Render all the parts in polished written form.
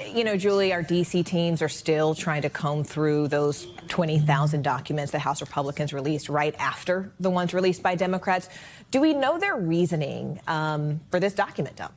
You know, Julie, our D.C. teams are still trying to comb through those 20,000 documents that House Republicans released right after the ones released by Democrats. Do we know their reasoning for this document dump?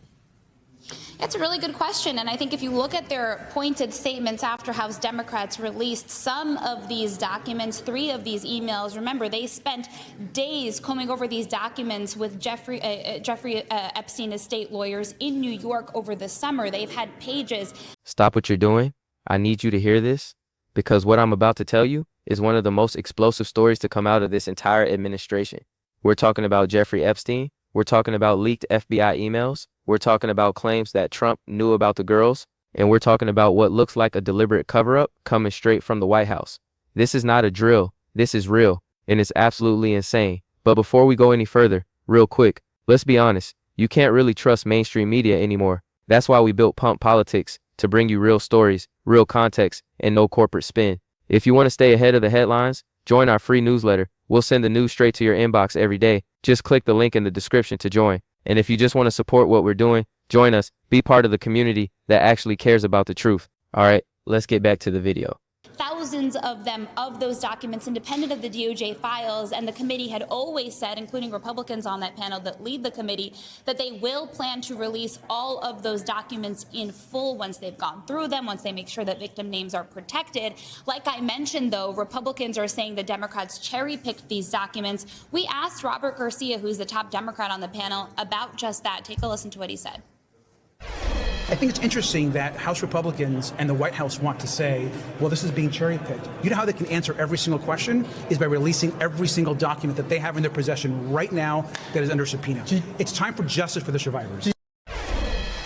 It's a really good question, and I think if you look at their pointed statements after House Democrats released some of these documents, 3 of these emails, remember, they spent days combing over these documents with Jeffrey Epstein estate lawyers in New York over the summer. They've had pages. Stop what you're doing. I need you to hear this, because what I'm about to tell you is one of the most explosive stories to come out of this entire administration. We're talking about Jeffrey Epstein. We're talking about leaked FBI emails. We're talking about claims that Trump knew about the girls. And we're talking about what looks like a deliberate cover-up coming straight from the White House. This is not a drill. This is real. And it's absolutely insane. But before we go any further, real quick, let's be honest. You can't really trust mainstream media anymore. That's why we built Pump Politics, to bring you real stories, real context, and no corporate spin. If you want to stay ahead of the headlines, join our free newsletter. We'll send the news straight to your inbox every day. Just click the link in the description to join. And if you just want to support what we're doing, join us. Be part of the community that actually cares about the truth. All right, let's get back to the video. Thousands of them, of those documents, independent of the DOJ files, and the committee had always said, including Republicans on that panel that lead the committee, that they will plan to release all of those documents in full once they've gone through them, once they make sure that victim names are protected. Like I mentioned, though, Republicans are saying the Democrats cherry-picked these documents. We asked Robert Garcia, who's the top Democrat on the panel, about just that. Take a listen to what he said. I think it's interesting that House Republicans and the White House want to say, well, this is being cherry-picked. You know how they can answer every single question? Is by releasing every single document that they have in their possession right now that is under subpoena. It's time for justice for the survivors.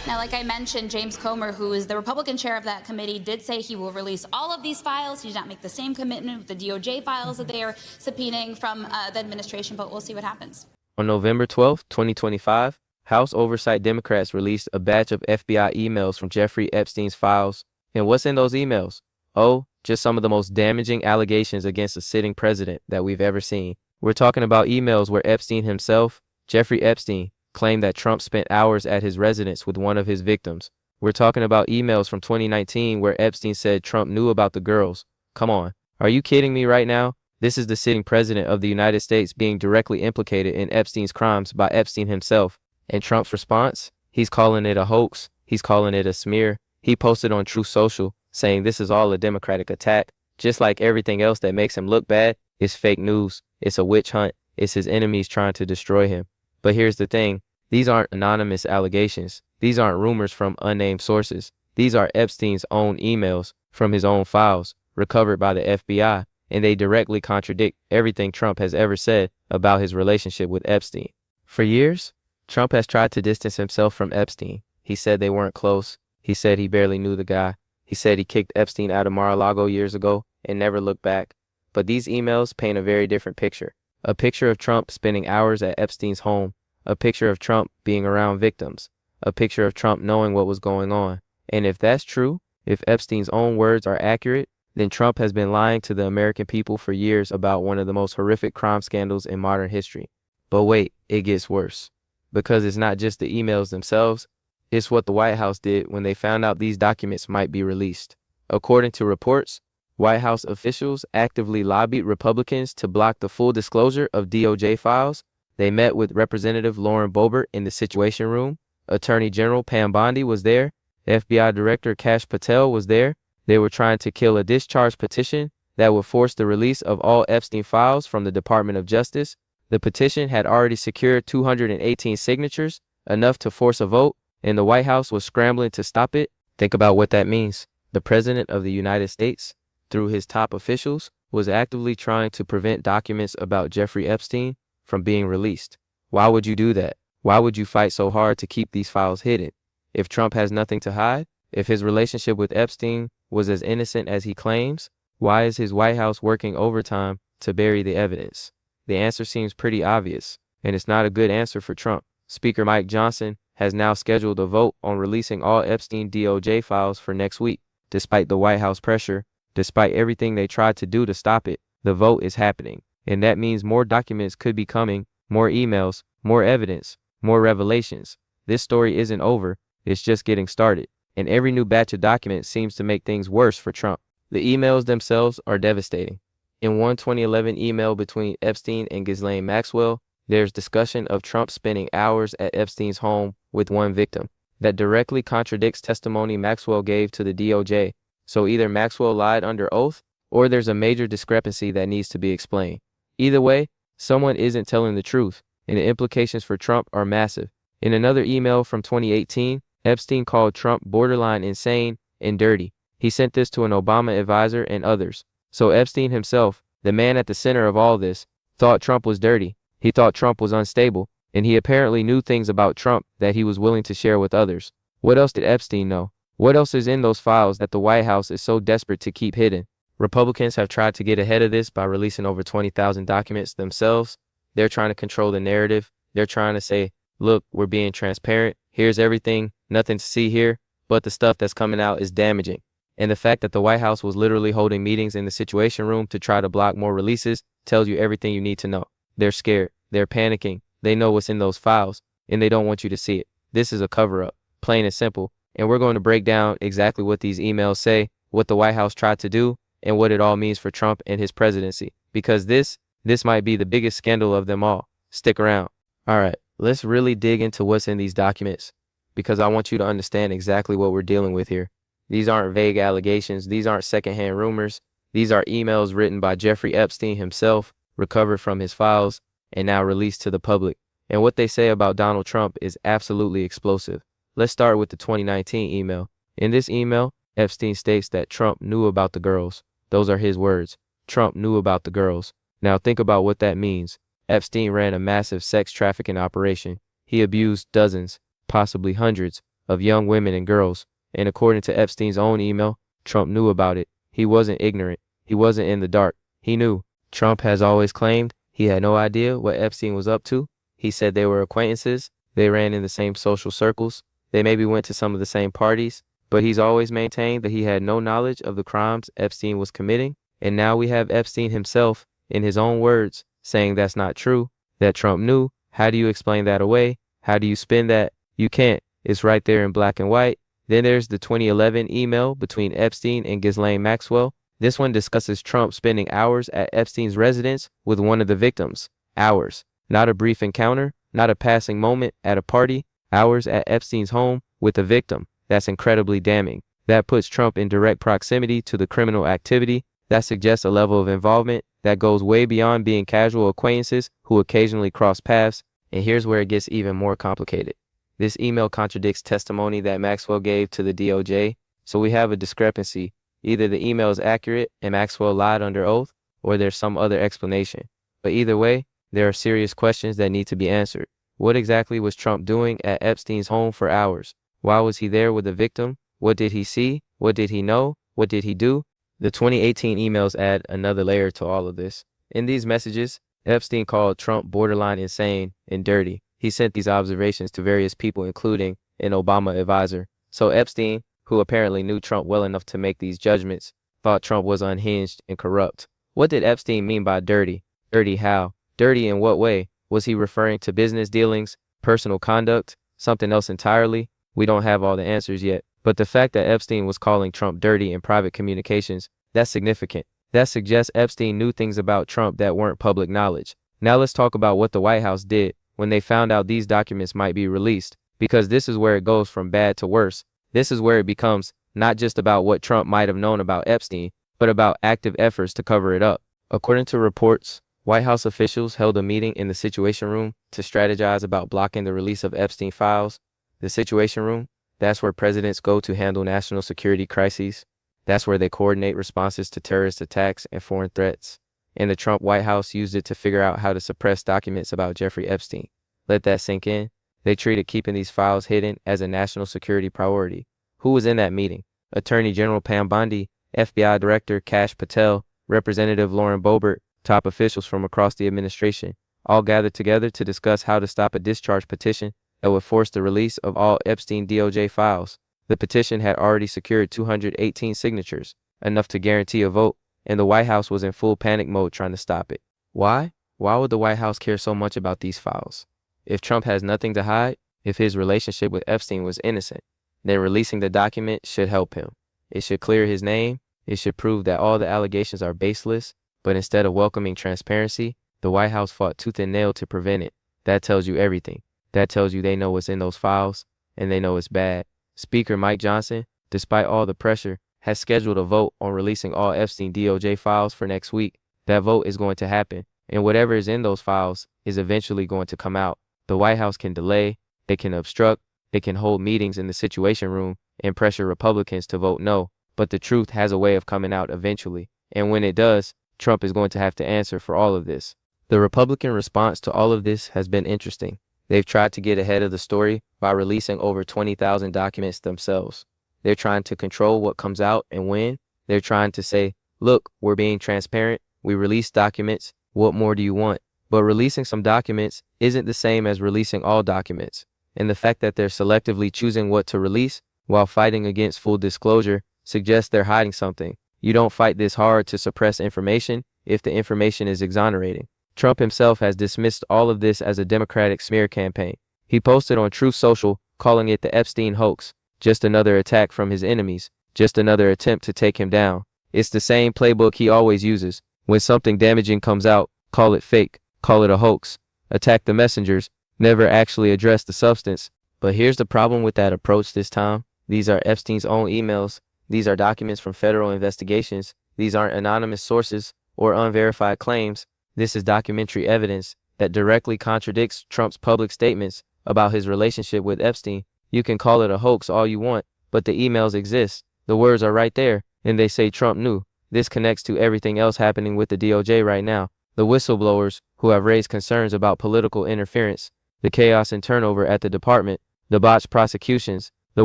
Now, like I mentioned, James Comer, who is the Republican chair of that committee, did say he will release all of these files. He did not make the same commitment with the DOJ files that they are subpoenaing from the administration, but we'll see what happens. On November 12th, 2025, House Oversight Democrats released a batch of FBI emails from Jeffrey Epstein's files. And what's in those emails? Oh, just some of the most damaging allegations against a sitting president that we've ever seen. We're talking about emails where Epstein himself, Jeffrey Epstein, claimed that Trump spent hours at his residence with one of his victims. We're talking about emails from 2019 where Epstein said Trump knew about the girls. Come on, are you kidding me right now? This is the sitting president of the United States being directly implicated in Epstein's crimes by Epstein himself. And Trump's response? He's calling it a hoax. He's calling it a smear. He posted on Truth Social saying this is all a Democratic attack. Just like everything else that makes him look bad, it's fake news. It's a witch hunt. It's his enemies trying to destroy him. But here's the thing. These aren't anonymous allegations. These aren't rumors from unnamed sources. These are Epstein's own emails from his own files recovered by the FBI, and they directly contradict everything Trump has ever said about his relationship with Epstein. For years, Trump has tried to distance himself from Epstein. He said they weren't close. He said he barely knew the guy. He said he kicked Epstein out of Mar-a-Lago years ago and never looked back. But these emails paint a very different picture. A picture of Trump spending hours at Epstein's home. A picture of Trump being around victims. A picture of Trump knowing what was going on. And if that's true, if Epstein's own words are accurate, then Trump has been lying to the American people for years about one of the most horrific crime scandals in modern history. But wait, it gets worse. Because it's not just the emails themselves, it's what the White House did when they found out these documents might be released. According to reports, White House officials actively lobbied Republicans to block the full disclosure of DOJ files. They met with Representative Lauren Boebert in the Situation Room. Attorney General Pam Bondi was there. FBI Director Kash Patel was there. They were trying to kill a discharge petition that would force the release of all Epstein files from the Department of Justice. The petition had already secured 218 signatures, enough to force a vote, and the White House was scrambling to stop it. Think about what that means. The President of the United States, through his top officials, was actively trying to prevent documents about Jeffrey Epstein from being released. Why would you do that? Why would you fight so hard to keep these files hidden? If Trump has nothing to hide, if his relationship with Epstein was as innocent as he claims, why is his White House working overtime to bury the evidence? The answer seems pretty obvious, and it's not a good answer for Trump. Speaker Mike Johnson has now scheduled a vote on releasing all Epstein DOJ files for next week. Despite the White House pressure, despite everything they tried to do to stop it, the vote is happening. And that means more documents could be coming, more emails, more evidence, more revelations. This story isn't over, it's just getting started. and every new batch of documents seems to make things worse for Trump. The emails themselves are devastating. In one 2011 email between Epstein and Ghislaine Maxwell, there's discussion of Trump spending hours at Epstein's home with one victim. That directly contradicts testimony Maxwell gave to the DOJ. So either Maxwell lied under oath, or there's a major discrepancy that needs to be explained. Either way, someone isn't telling the truth, and the implications for Trump are massive. In another email from 2018, Epstein called Trump borderline insane and dirty. He sent this to an Obama advisor and others. So Epstein himself, the man at the center of all this, thought Trump was dirty. He thought Trump was unstable, and he apparently knew things about Trump that he was willing to share with others. What else did Epstein know? What else is in those files that the White House is so desperate to keep hidden? Republicans have tried to get ahead of this by releasing over 20,000 documents themselves. They're trying to control the narrative. They're trying to say, look, we're being transparent. Here's everything, nothing to see here, but the stuff that's coming out is damaging. And the fact that the White House was literally holding meetings in the Situation Room to try to block more releases tells you everything you need to know. They're scared. They're panicking. They know what's in those files, and they don't want you to see it. This is a cover-up, plain and simple. And we're going to break down exactly what these emails say, what the White House tried to do, and what it all means for Trump and his presidency. Because this might be the biggest scandal of them all. Stick around. All right, let's really dig into what's in these documents, because I want you to understand exactly what we're dealing with here. These aren't vague allegations. These aren't secondhand rumors. These are emails written by Jeffrey Epstein himself, recovered from his files, and now released to the public. And what they say about Donald Trump is absolutely explosive. Let's start with the 2019 email. In this email, Epstein states that Trump knew about the girls. Those are his words. Trump knew about the girls. Now think about what that means. Epstein ran a massive sex trafficking operation. He abused dozens, possibly hundreds, of young women and girls. And according to Epstein's own email, Trump knew about it. He wasn't ignorant. He wasn't in the dark. He knew. Trump has always claimed he had no idea what Epstein was up to. He said they were acquaintances. They ran in the same social circles. They maybe went to some of the same parties. But he's always maintained that he had no knowledge of the crimes Epstein was committing. And now we have Epstein himself, in his own words, saying that's not true, that Trump knew. How do you explain that away? How do you spin that? You can't. It's right there in black and white. Then there's the 2011 email between Epstein and Ghislaine Maxwell. This one discusses Trump spending hours at Epstein's residence with one of the victims. Hours. Not a brief encounter, not a passing moment at a party. Hours at Epstein's home with a victim. That's incredibly damning. That puts Trump in direct proximity to the criminal activity. That suggests a level of involvement that goes way beyond being casual acquaintances who occasionally cross paths. And here's where it gets even more complicated. This email contradicts testimony that Maxwell gave to the DOJ, so we have a discrepancy. Either the email is accurate and Maxwell lied under oath, or there's some other explanation. But either way, there are serious questions that need to be answered. What exactly was Trump doing at Epstein's home for hours? Why was he there with the victim? What did he see? What did he know? What did he do? The 2018 emails add another layer to all of this. In these messages, Epstein called Trump borderline insane and dirty. He sent these observations to various people, including an Obama advisor. So Epstein, who apparently knew Trump well enough to make these judgments, thought Trump was unhinged and corrupt. What did Epstein mean by dirty? Dirty how? Dirty in what way? Was he referring to business dealings, personal conduct, something else entirely? We don't have all the answers yet. But the fact that Epstein was calling Trump dirty in private communications, that's significant. That suggests Epstein knew things about Trump that weren't public knowledge. Now let's talk about what the White House did when they found out these documents might be released, because this is where it goes from bad to worse. This is where it becomes not just about what Trump might have known about Epstein, but about active efforts to cover it up. According to reports, White House officials held a meeting in the Situation Room to strategize about blocking the release of Epstein files. The Situation Room, that's where presidents go to handle national security crises. That's where they coordinate responses to terrorist attacks and foreign threats. And the Trump White House used it to figure out how to suppress documents about Jeffrey Epstein. Let that sink in. They treated keeping these files hidden as a national security priority. Who was in that meeting? Attorney General Pam Bondi, FBI Director Kash Patel, Representative Lauren Boebert, top officials from across the administration, all gathered together to discuss how to stop a discharge petition that would force the release of all Epstein DOJ files. The petition had already secured 218 signatures, enough to guarantee a vote, and the White House was in full panic mode trying to stop it. Why? Why would the White House care so much about these files? If Trump has nothing to hide, if his relationship with Epstein was innocent, then releasing the document should help him. It should clear his name. It should prove that all the allegations are baseless. But instead of welcoming transparency, the White House fought tooth and nail to prevent it. That tells you everything. That tells you they know what's in those files, and they know it's bad. Speaker Mike Johnson, despite all the pressure, has scheduled a vote on releasing all Epstein DOJ files for next week. That vote is going to happen, and whatever is in those files is eventually going to come out. The White House can delay, they can obstruct, they can hold meetings in the Situation Room and pressure Republicans to vote no, but the truth has a way of coming out eventually. And when it does, Trump is going to have to answer for all of this. The Republican response to all of this has been interesting. They've tried to get ahead of the story by releasing over 20,000 documents themselves. They're trying to control what comes out and when. They're trying to say, look, we're being transparent. We release documents. What more do you want? But releasing some documents isn't the same as releasing all documents. And the fact that they're selectively choosing what to release while fighting against full disclosure suggests they're hiding something. You don't fight this hard to suppress information if the information is exonerating. Trump himself has dismissed all of this as a Democratic smear campaign. He posted on Truth Social calling it the Epstein hoax, just another attack from his enemies, just another attempt to take him down. It's the same playbook he always uses. When something damaging comes out, call it fake, call it a hoax, attack the messengers, never actually address the substance. But here's the problem with that approach this time. These are Epstein's own emails. These are documents from federal investigations. These aren't anonymous sources or unverified claims. This is documentary evidence that directly contradicts Trump's public statements about his relationship with Epstein. You can call it a hoax all you want, but the emails exist. The words are right there, and they say Trump knew. This connects to everything else happening with the DOJ right now. The whistleblowers who have raised concerns about political interference, the chaos and turnover at the department, the botched prosecutions, the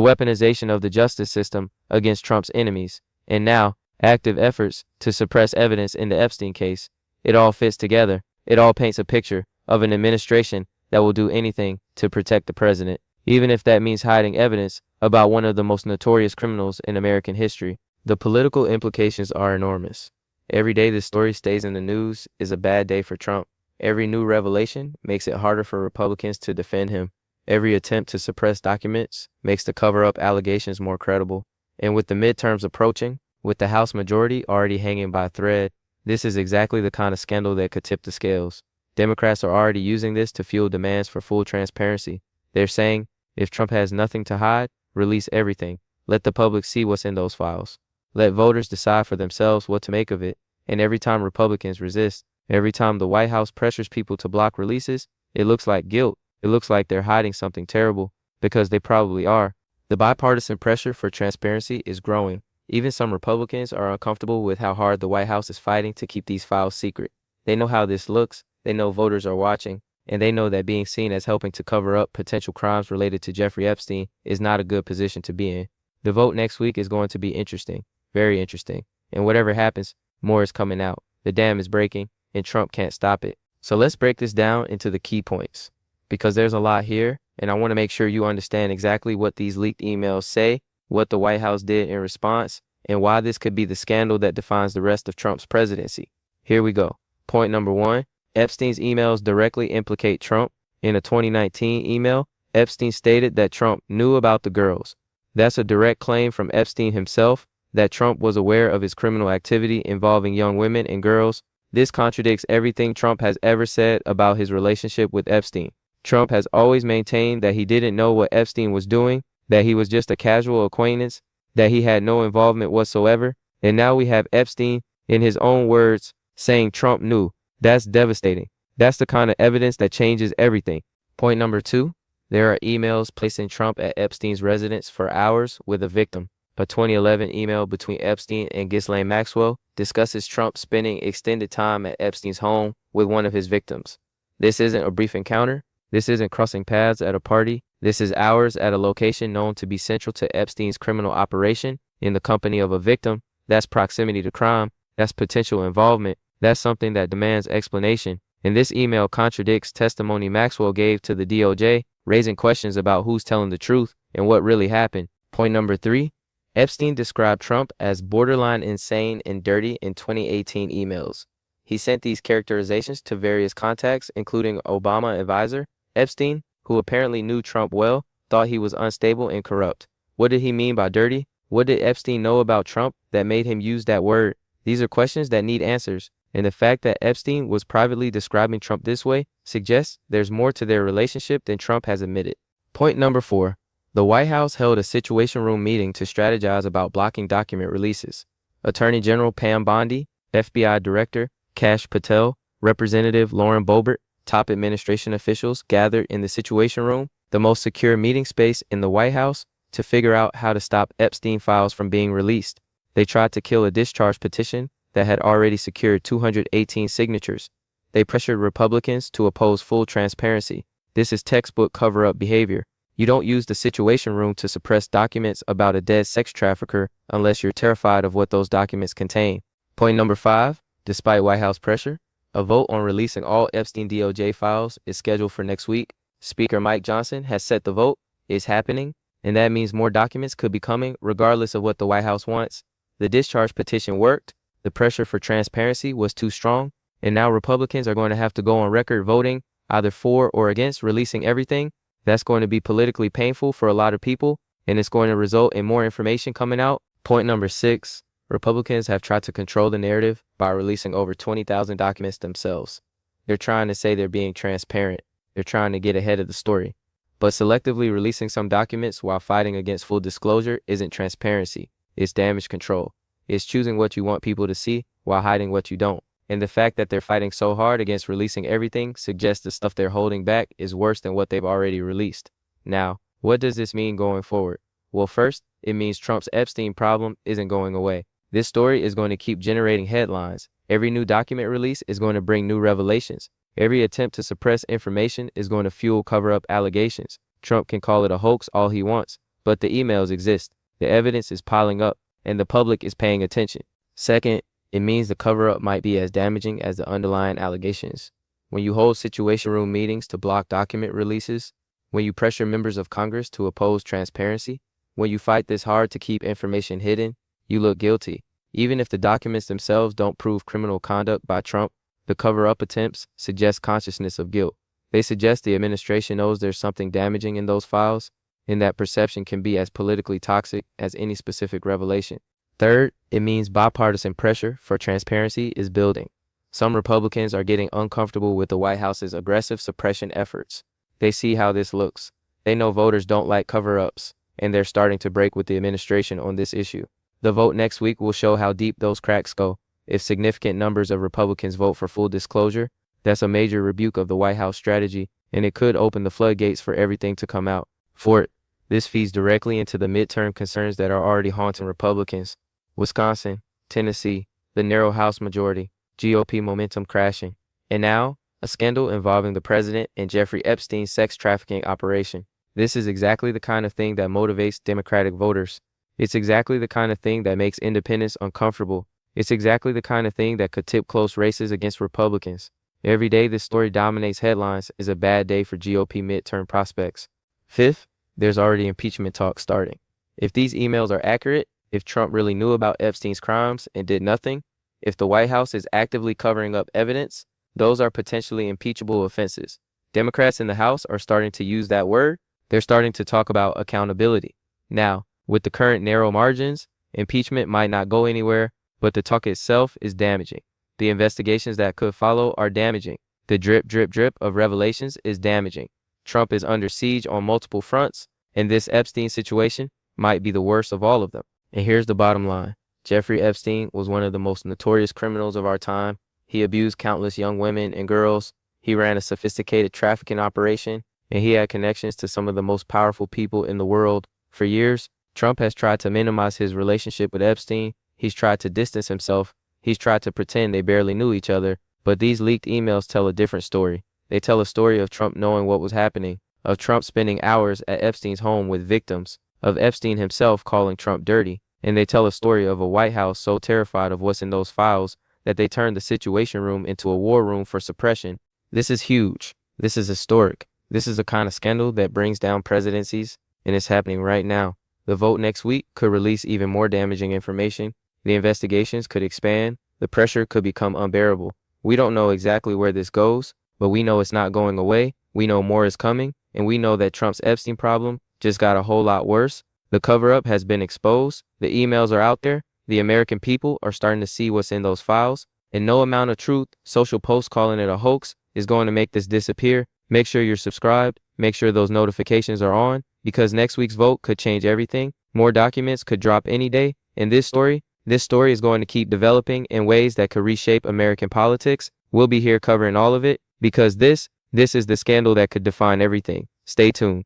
weaponization of the justice system against Trump's enemies, and now active efforts to suppress evidence in the Epstein case. It all fits together. It all paints a picture of an administration that will do anything to protect the president, even if that means hiding evidence about one of the most notorious criminals in American history. The political implications are enormous. Every day this story stays in the news is a bad day for Trump. Every new revelation makes it harder for Republicans to defend him. Every attempt to suppress documents makes the cover-up allegations more credible. And with the midterms approaching, with the House majority already hanging by a thread, this is exactly the kind of scandal that could tip the scales. Democrats are already using this to fuel demands for full transparency. They're saying, if Trump has nothing to hide, release everything. Let the public see what's in those files. Let voters decide for themselves what to make of it. And every time Republicans resist, every time the White House pressures people to block releases, it looks like guilt. It looks like they're hiding something terrible, because they probably are. The bipartisan pressure for transparency is growing. Even some Republicans are uncomfortable with how hard the White House is fighting to keep these files secret. They know how this looks. They know voters are watching, and they know that being seen as helping to cover up potential crimes related to Jeffrey Epstein is not a good position to be in. The vote next week is going to be interesting, very interesting. And whatever happens, more is coming out. The dam is breaking, and Trump can't stop it. So let's break this down into the key points, because there's a lot here, and I want to make sure you understand exactly what these leaked emails say, what the White House did in response, and why this could be the scandal that defines the rest of Trump's presidency. Here we go. Point number 1, Epstein's emails directly implicate Trump. In a 2019 email, Epstein stated that Trump knew about the girls. That's a direct claim from Epstein himself, that Trump was aware of his criminal activity involving young women and girls. This contradicts everything Trump has ever said about his relationship with Epstein. Trump has always maintained that he didn't know what Epstein was doing, that he was just a casual acquaintance, that he had no involvement whatsoever. And now we have Epstein, in his own words, saying Trump knew. That's devastating. That's the kind of evidence that changes everything. Point number 2, there are emails placing Trump at Epstein's residence for hours with a victim. A 2011 email between Epstein and Ghislaine Maxwell discusses Trump spending extended time at Epstein's home with one of his victims. This isn't a brief encounter. This isn't crossing paths at a party. This is hours at a location known to be central to Epstein's criminal operation in the company of a victim. That's proximity to crime. That's potential involvement. That's something that demands explanation. And this email contradicts testimony Maxwell gave to the DOJ, raising questions about who's telling the truth and what really happened. Point number 3, Epstein described Trump as borderline insane and dirty in 2018 emails. He sent these characterizations to various contacts, including Obama advisor Epstein, who apparently knew Trump well, thought he was unstable and corrupt. What did he mean by dirty? What did Epstein know about Trump that made him use that word? These are questions that need answers, and the fact that Epstein was privately describing Trump this way suggests there's more to their relationship than Trump has admitted. Point number 4. The White House held a Situation Room meeting to strategize about blocking document releases. Attorney General Pam Bondi, FBI Director Kash Patel, Representative Lauren Boebert, top administration officials gathered in the Situation Room, the most secure meeting space in the White House, to figure out how to stop Epstein files from being released. They tried to kill a discharge petition that had already secured 218 signatures. They pressured Republicans to oppose full transparency. This is textbook cover-up behavior. You don't use the Situation Room to suppress documents about a dead sex trafficker unless you're terrified of what those documents contain. Point number 5. Despite White House pressure, a vote on releasing all Epstein DOJ files is scheduled for next week. Speaker Mike Johnson has set the vote. It's happening, and that means more documents could be coming regardless of what the White House wants. The discharge petition worked. The pressure for transparency was too strong, and now Republicans are going to have to go on record voting either for or against releasing everything. That's going to be politically painful for a lot of people, and it's going to result in more information coming out. Point number 6. Republicans have tried to control the narrative by releasing over 20,000 documents themselves. They're trying to say they're being transparent. They're trying to get ahead of the story. But selectively releasing some documents while fighting against full disclosure isn't transparency. It's damage control. It's choosing what you want people to see while hiding what you don't. And the fact that they're fighting so hard against releasing everything suggests the stuff they're holding back is worse than what they've already released. Now, what does this mean going forward? Well, first, it means Trump's Epstein problem isn't going away. This story is going to keep generating headlines. Every new document release is going to bring new revelations. Every attempt to suppress information is going to fuel cover-up allegations. Trump can call it a hoax all he wants, but the emails exist. The evidence is piling up, and the public is paying attention. Second, it means the cover-up might be as damaging as the underlying allegations. When you hold Situation Room meetings to block document releases, when you pressure members of Congress to oppose transparency, when you fight this hard to keep information hidden, you look guilty. Even if the documents themselves don't prove criminal conduct by Trump, the cover-up attempts suggest consciousness of guilt. They suggest the administration knows there's something damaging in those files, and that perception can be as politically toxic as any specific revelation. Third, it means bipartisan pressure for transparency is building. Some Republicans are getting uncomfortable with the White House's aggressive suppression efforts. They see how this looks. They know voters don't like cover-ups, and they're starting to break with the administration on this issue. The vote next week will show how deep those cracks go. If significant numbers of Republicans vote for full disclosure, that's a major rebuke of the White House strategy, and it could open the floodgates for everything to come out. Fourth, this feeds directly into the midterm concerns that are already haunting Republicans. Wisconsin, Tennessee, the narrow House majority, GOP momentum crashing, and now a scandal involving the president and Jeffrey Epstein's sex trafficking operation. This is exactly the kind of thing that motivates Democratic voters. It's exactly the kind of thing that makes independents uncomfortable. It's exactly the kind of thing that could tip close races against Republicans. Every day this story dominates headlines is a bad day for GOP midterm prospects. Fifth, there's already impeachment talk starting. If these emails are accurate, if Trump really knew about Epstein's crimes and did nothing, if the White House is actively covering up evidence, those are potentially impeachable offenses. Democrats in the House are starting to use that word. They're starting to talk about accountability. Now, with the current narrow margins, impeachment might not go anywhere, but the talk itself is damaging. The investigations that could follow are damaging. The drip, drip, drip of revelations is damaging. Trump is under siege on multiple fronts, and this Epstein situation might be the worst of all of them. And here's the bottom line. Jeffrey Epstein was one of the most notorious criminals of our time. He abused countless young women and girls. He ran a sophisticated trafficking operation, and he had connections to some of the most powerful people in the world. For years, Trump has tried to minimize his relationship with Epstein. He's tried to distance himself. He's tried to pretend they barely knew each other. But these leaked emails tell a different story. They tell a story of Trump knowing what was happening, of Trump spending hours at Epstein's home with victims, of Epstein himself calling Trump dirty, and they tell a story of a White House so terrified of what's in those files that they turned the Situation Room into a war room for suppression. This is huge. This is historic. This is the kind of scandal that brings down presidencies, and it's happening right now. The vote next week could release even more damaging information. The investigations could expand. The pressure could become unbearable. We don't know exactly where this goes, but we know it's not going away. We know more is coming, and we know that Trump's Epstein problem just got a whole lot worse. The cover-up has been exposed. The emails are out there. The American people are starting to see what's in those files. And no amount of truth, social posts calling it a hoax, is going to make this disappear. Make sure you're subscribed. Make sure those notifications are on, because next week's vote could change everything. More documents could drop any day. And this story is going to keep developing in ways that could reshape American politics. We'll be here covering all of it, because this is the scandal that could define everything. Stay tuned.